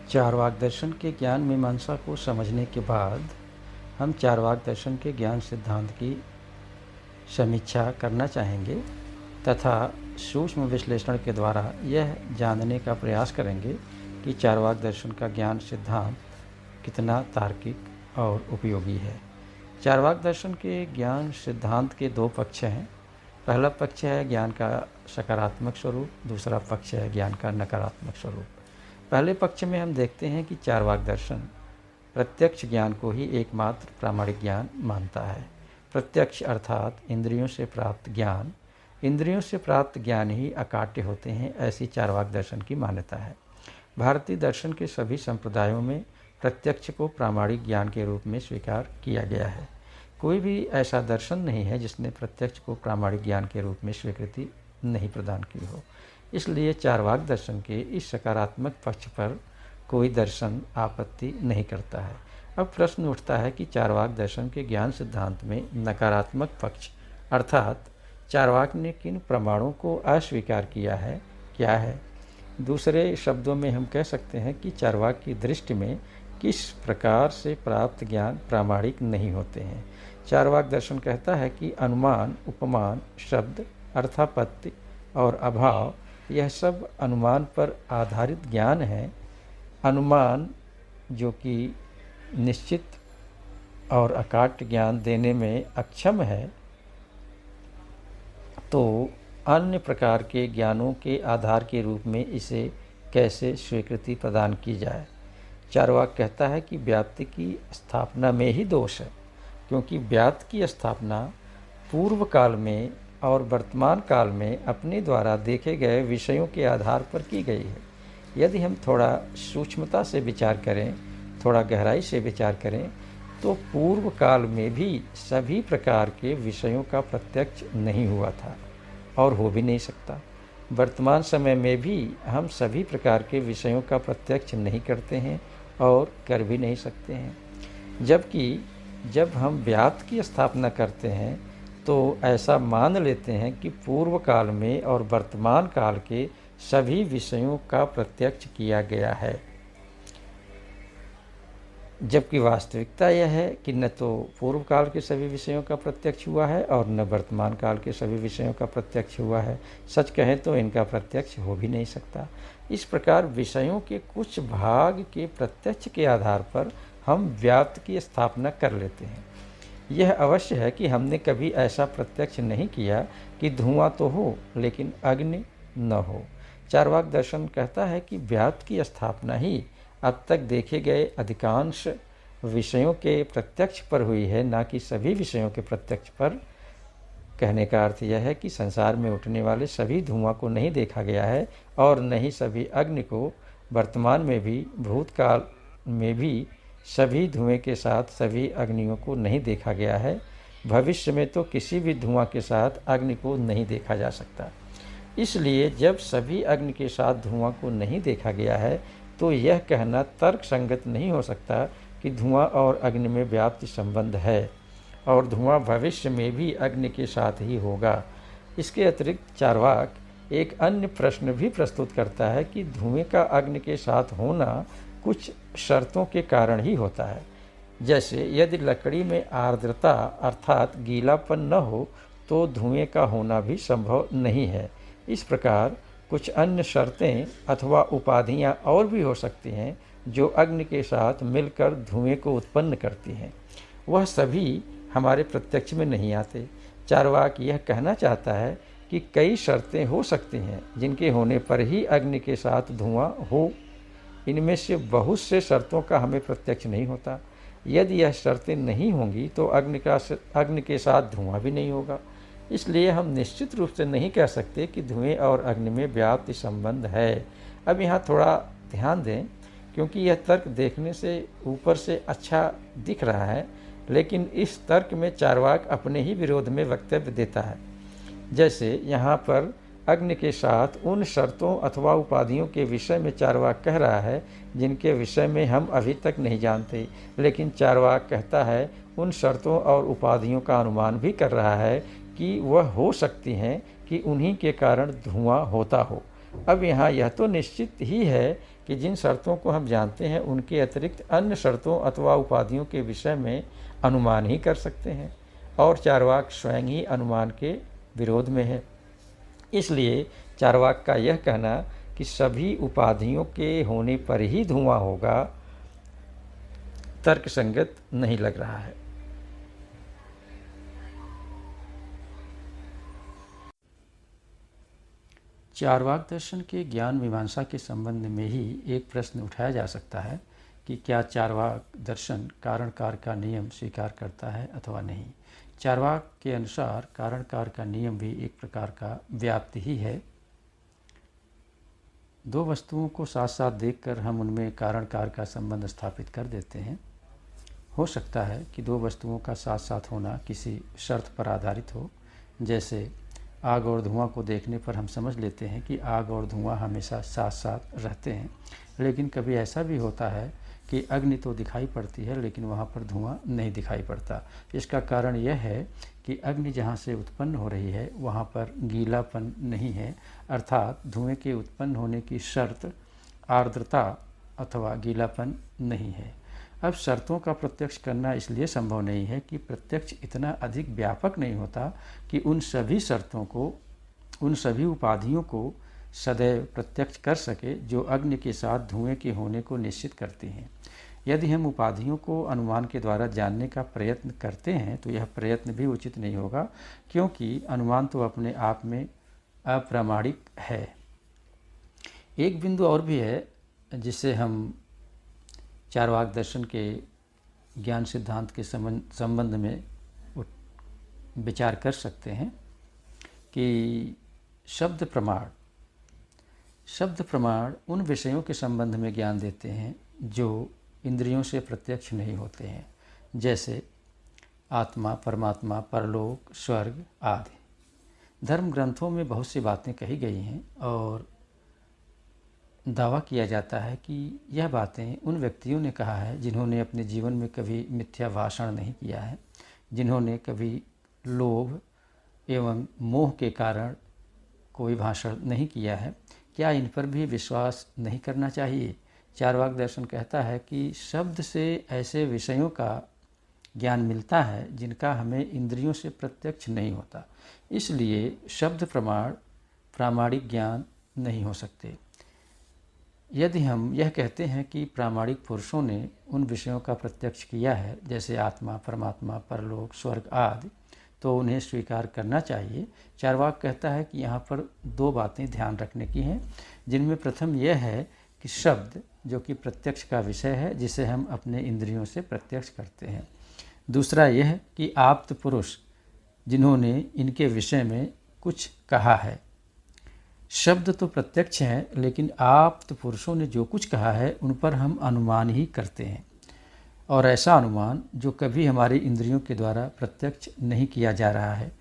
चार्वाक दर्शन के ज्ञान मीमांसा को समझने के बाद हम चार्वाक दर्शन के ज्ञान सिद्धांत की समीक्षा करना चाहेंगे तथा सूक्ष्म विश्लेषण के द्वारा यह जानने का प्रयास करेंगे कि चार्वाक दर्शन का ज्ञान सिद्धांत कितना तार्किक और उपयोगी है। चार्वाक दर्शन के ज्ञान सिद्धांत के दो पक्ष हैं। पहला पक्ष है ज्ञान का सकारात्मक स्वरूप, दूसरा पक्ष है ज्ञान का नकारात्मक स्वरूप। पहले पक्ष में हम देखते हैं कि चार्वाक दर्शन प्रत्यक्ष ज्ञान को ही एकमात्र प्रामाणिक ज्ञान मानता है। प्रत्यक्ष अर्थात इंद्रियों से प्राप्त ज्ञान, इंद्रियों से प्राप्त ज्ञान ही अकाट्य होते हैं, ऐसी चार्वाक दर्शन की मान्यता है। भारतीय दर्शन के सभी संप्रदायों में प्रत्यक्ष को प्रामाणिक ज्ञान के रूप में स्वीकार किया गया है। कोई भी ऐसा दर्शन नहीं है जिसने प्रत्यक्ष को प्रामाणिक ज्ञान के रूप में स्वीकृति नहीं प्रदान की हो। इसलिए चार्वाक दर्शन के इस सकारात्मक पक्ष पर कोई दर्शन आपत्ति नहीं करता है। अब प्रश्न उठता है कि चार्वाक दर्शन के ज्ञान सिद्धांत में नकारात्मक पक्ष अर्थात चार्वाक ने किन प्रमाणों को अस्वीकार किया है, क्या है। दूसरे शब्दों में हम कह सकते हैं कि चार्वाक की दृष्टि में किस प्रकार से प्राप्त ज्ञान प्रामाणिक नहीं होते हैं। चार्वाक दर्शन कहता है कि अनुमान, उपमान, शब्द, अर्थापत्ति और अभाव यह सब अनुमान पर आधारित ज्ञान है। अनुमान जो कि निश्चित और अकाट्य ज्ञान देने में अक्षम है, तो अन्य प्रकार के ज्ञानों के आधार के रूप में इसे कैसे स्वीकृति प्रदान की जाए। चार्वाक कहता है कि व्याप्ति की स्थापना में ही दोष है, क्योंकि व्याप्ति की स्थापना पूर्व काल में और वर्तमान काल में अपने द्वारा देखे गए विषयों के आधार पर की गई है। यदि हम थोड़ा सूक्ष्मता से विचार करें, थोड़ा गहराई से विचार करें, तो पूर्व काल में भी सभी प्रकार के विषयों का प्रत्यक्ष नहीं हुआ था और हो भी नहीं सकता। वर्तमान समय में भी हम सभी प्रकार के विषयों का प्रत्यक्ष नहीं करते हैं और कर भी नहीं सकते हैं। जबकि जब हम व्याप्ति की स्थापना करते हैं तो ऐसा मान लेते हैं कि पूर्व काल में और वर्तमान काल के सभी विषयों का प्रत्यक्ष किया गया है, जबकि वास्तविकता यह है कि न तो पूर्व काल के सभी विषयों का प्रत्यक्ष हुआ है और न वर्तमान काल के सभी विषयों का प्रत्यक्ष हुआ है। सच कहें तो इनका प्रत्यक्ष हो भी नहीं सकता। इस प्रकार विषयों के कुछ भाग के प्रत्यक्ष के आधार पर हम व्याप्ति की स्थापना कर लेते हैं। यह अवश्य है कि हमने कभी ऐसा प्रत्यक्ष नहीं किया कि धुआं तो हो लेकिन अग्नि न हो। चार्वाक दर्शन कहता है कि व्याप्ति की स्थापना ही अब तक देखे गए अधिकांश विषयों के प्रत्यक्ष पर हुई है, ना कि सभी विषयों के प्रत्यक्ष पर। कहने का अर्थ यह है कि संसार में उठने वाले सभी धुआं को नहीं देखा गया है और न ही सभी अग्नि को। वर्तमान में भी, भूतकाल में भी सभी धुएं के साथ सभी अग्नियों को नहीं देखा गया है। भविष्य में तो किसी भी धुआं के साथ अग्नि को नहीं देखा जा सकता। इसलिए जब सभी अग्नि के साथ धुआं को नहीं देखा गया है तो यह कहना तर्क संगत नहीं हो सकता कि धुआं और अग्नि में व्याप्ति संबंध है और धुआं भविष्य में भी अग्नि के साथ ही होगा। इसके अतिरिक्त चार्वाक एक अन्य प्रश्न भी प्रस्तुत करता है कि धुएं का अग्नि के साथ होना कुछ शर्तों के कारण ही होता है। जैसे यदि लकड़ी में आर्द्रता अर्थात गीलापन न हो तो धुएं का होना भी संभव नहीं है। इस प्रकार कुछ अन्य शर्तें अथवा उपाधियां और भी हो सकती हैं जो अग्नि के साथ मिलकर धुएं को उत्पन्न करती हैं। वह सभी हमारे प्रत्यक्ष में नहीं आते। चार्वाक यह कहना चाहता है कि कई शर्तें हो सकती हैं जिनके होने पर ही अग्नि के साथ धुआं हो। इनमें से बहुत से शर्तों का हमें प्रत्यक्ष नहीं होता। यदि यह शर्तें नहीं होंगी तो अग्नि के साथ धुआं भी नहीं होगा। इसलिए हम निश्चित रूप से नहीं कह सकते कि धुएं और अग्नि में व्याप्ति संबंध है। अब यहाँ थोड़ा ध्यान दें, क्योंकि यह तर्क देखने से ऊपर से अच्छा दिख रहा है, लेकिन इस तर्क में चार्वाक अपने ही विरोध में वक्तव्य देता है। जैसे यहाँ पर अग्नि के साथ उन शर्तों अथवा उपाधियों के विषय में चार्वाक कह रहा है जिनके विषय में हम अभी तक नहीं जानते, लेकिन चार्वाक कहता है उन शर्तों और उपाधियों का अनुमान भी कर रहा है कि वह हो सकती हैं कि उन्हीं के कारण धुआं होता हो। अब यहाँ यह तो निश्चित ही है कि जिन शर्तों को हम जानते हैं उनके अतिरिक्त अन्य शर्तों अथवा उपाधियों के विषय में अनुमान ही कर सकते हैं, और चार्वाक स्वयं ही अनुमान के विरोध में है। इसलिए चार्वाक का यह कहना कि सभी उपाधियों के होने पर ही धुआं होगा तर्कसंगत नहीं लग रहा है। चार्वाक दर्शन के ज्ञान मीमांसा के संबंध में ही एक प्रश्न उठाया जा सकता है कि क्या चार्वाक दर्शन कारण कार का नियम स्वीकार करता है अथवा नहीं। चार्वाक के अनुसार कारण कार का नियम भी एक प्रकार का व्याप्ति ही है। दो वस्तुओं को साथ साथ देखकर हम उनमें कारण कार का संबंध स्थापित कर देते हैं। हो सकता है कि दो वस्तुओं का साथ साथ होना किसी शर्त पर आधारित हो। जैसे आग और धुआं को देखने पर हम समझ लेते हैं कि आग और धुआं हमेशा साथ साथ रहते हैं, लेकिन कभी ऐसा भी होता है कि अग्नि तो दिखाई पड़ती है लेकिन वहाँ पर धुआं नहीं दिखाई पड़ता। इसका कारण यह है कि अग्नि जहाँ से उत्पन्न हो रही है वहाँ पर गीलापन नहीं है, अर्थात धुएं के उत्पन्न होने की शर्त आर्द्रता अथवा गीलापन नहीं है। अब शर्तों का प्रत्यक्ष करना इसलिए संभव नहीं है कि प्रत्यक्ष इतना अधिक व्यापक नहीं होता कि उन सभी शर्तों को, उन सभी उपाधियों को सदैव प्रत्यक्ष कर सके जो अग्नि के साथ धुएं के होने को निश्चित करती हैं। यदि हम उपाधियों को अनुमान के द्वारा जानने का प्रयत्न करते हैं तो यह प्रयत्न भी उचित नहीं होगा, क्योंकि अनुमान तो अपने आप में अप्रामाणिक है। एक बिंदु और भी है जिसे हम चार्वाक दर्शन के ज्ञान सिद्धांत के संबंध में विचार कर सकते हैं कि शब्द प्रमाण उन विषयों के संबंध में ज्ञान देते हैं जो इंद्रियों से प्रत्यक्ष नहीं होते हैं, जैसे आत्मा, परमात्मा, परलोक, स्वर्ग आदि। धर्म ग्रंथों में बहुत सी बातें कही गई हैं और दावा किया जाता है कि यह बातें उन व्यक्तियों ने कहा है जिन्होंने अपने जीवन में कभी मिथ्या भाषण नहीं किया है, जिन्होंने कभी लोभ एवं मोह के कारण कोई भाषण नहीं किया है। क्या इन पर भी विश्वास नहीं करना चाहिए? चार्वाक दर्शन कहता है कि शब्द से ऐसे विषयों का ज्ञान मिलता है जिनका हमें इंद्रियों से प्रत्यक्ष नहीं होता, इसलिए शब्द प्रामाणिक ज्ञान नहीं हो सकते। यदि हम यह कहते हैं कि प्रामाणिक पुरुषों ने उन विषयों का प्रत्यक्ष किया है जैसे आत्मा, परमात्मा, परलोक, स्वर्ग आदि, तो उन्हें स्वीकार करना चाहिए। चार्वाक कहता है कि यहाँ पर दो बातें ध्यान रखने की हैं, जिनमें प्रथम यह है कि शब्द जो कि प्रत्यक्ष का विषय है जिसे हम अपने इंद्रियों से प्रत्यक्ष करते हैं। दूसरा यह कि आप्त पुरुष जिन्होंने इनके विषय में कुछ कहा है। शब्द तो प्रत्यक्ष हैं, लेकिन आप्त पुरुषों ने जो कुछ कहा है उन पर हम अनुमान ही करते हैं, और ऐसा अनुमान जो कभी हमारी इंद्रियों के द्वारा प्रत्यक्ष नहीं किया जा रहा है,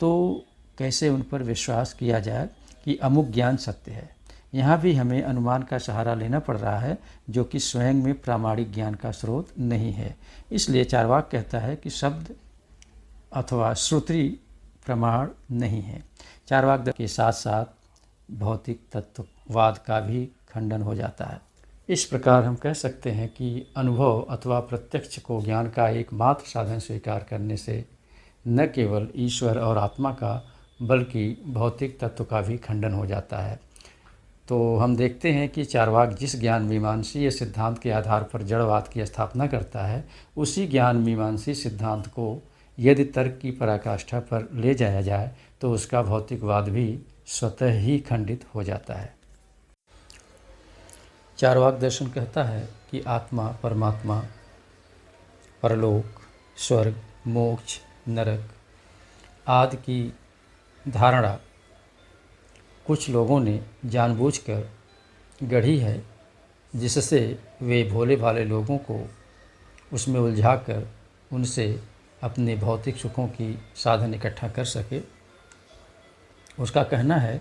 तो कैसे उन पर विश्वास किया जाए कि अमुक ज्ञान सत्य है। यहाँ भी हमें अनुमान का सहारा लेना पड़ रहा है जो कि स्वयं में प्रामाणिक ज्ञान का स्रोत नहीं है। इसलिए चार्वाक कहता है कि शब्द अथवा श्रुति प्रमाण नहीं है। चार्वाक के साथ साथ भौतिक तत्ववाद का भी खंडन हो जाता है। इस प्रकार हम कह सकते हैं कि अनुभव अथवा प्रत्यक्ष को ज्ञान का एकमात्र साधन स्वीकार करने से न केवल ईश्वर और आत्मा का बल्कि भौतिक तत्व का भी खंडन हो जाता है। तो हम देखते हैं कि चार्वाक जिस ज्ञान मीमांसीय सिद्धांत के आधार पर जड़वाद की स्थापना करता है, उसी ज्ञान मीमांसी सिद्धांत को यदि तर्क की पराकाष्ठा पर ले जाया जाए तो उसका भौतिकवाद भी स्वतः ही खंडित हो जाता है। चार्वाक दर्शन कहता है कि आत्मा, परमात्मा, परलोक, स्वर्ग, मोक्ष, नरक आदि की धारणा कुछ लोगों ने जानबूझकर गढ़ी है, जिससे वे भोले भाले लोगों को उसमें उलझाकर उनसे अपने भौतिक सुखों की साधन इकट्ठा कर सके। उसका कहना है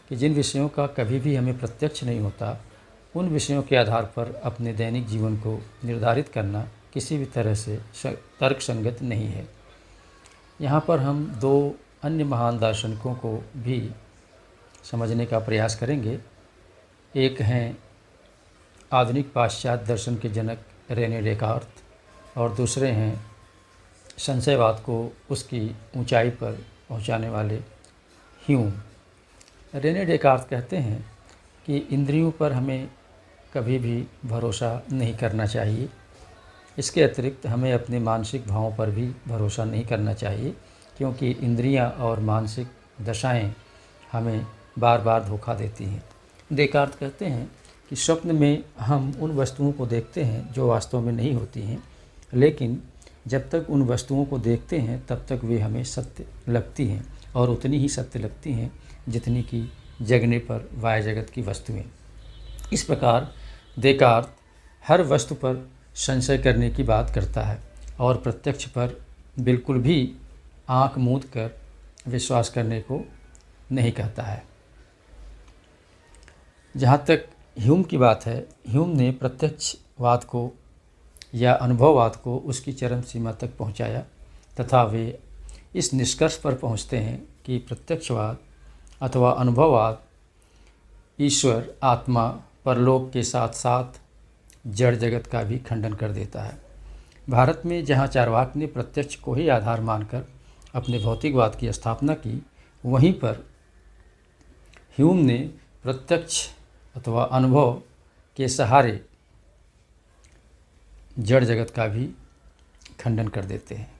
कि जिन विषयों का कभी भी हमें प्रत्यक्ष नहीं होता, उन विषयों के आधार पर अपने दैनिक जीवन को निर्धारित करना किसी भी तरह से तर्कसंगत नहीं है। यहाँ पर हम दो अन्य महान दार्शनिकों को भी समझने का प्रयास करेंगे। एक हैं आधुनिक पाश्चात्य दर्शन के जनक रेने डेकार्त और दूसरे हैं संशयवाद को उसकी ऊंचाई पर पहुंचाने वाले ह्यूम। रेने डेकार्त कहते हैं कि इंद्रियों पर हमें कभी भी भरोसा नहीं करना चाहिए। इसके अतिरिक्त हमें अपने मानसिक भावों पर भी भरोसा नहीं करना चाहिए, क्योंकि इंद्रियां और मानसिक दशाएं हमें बार बार धोखा देती हैं। डेकार्त कहते हैं कि स्वप्न में हम उन वस्तुओं को देखते हैं जो वास्तव में नहीं होती हैं, लेकिन जब तक उन वस्तुओं को देखते हैं तब तक वे हमें सत्य लगती हैं और उतनी ही सत्य लगती हैं जितनी कि जगने पर वाह्य जगत की वस्तुएं। इस प्रकार डेकार्त हर वस्तु पर संशय करने की बात करता है और प्रत्यक्ष पर बिल्कुल भी आंख मूंद कर विश्वास करने को नहीं कहता है। जहाँ तक ह्यूम की बात है, ह्यूम ने प्रत्यक्षवाद को या अनुभववाद को उसकी चरम सीमा तक पहुँचाया तथा वे इस निष्कर्ष पर पहुँचते हैं कि प्रत्यक्षवाद अथवा अनुभववाद ईश्वर, आत्मा, परलोक के साथ साथ जड़ जगत का भी खंडन कर देता है। भारत में जहाँ चारवाक ने प्रत्यक्ष को ही आधार मानकर अपने भौतिकवाद की स्थापना की, वहीं पर ह्यूम ने प्रत्यक्ष अथवा अनुभव के सहारे जड़ जगत का भी खंडन कर देते हैं।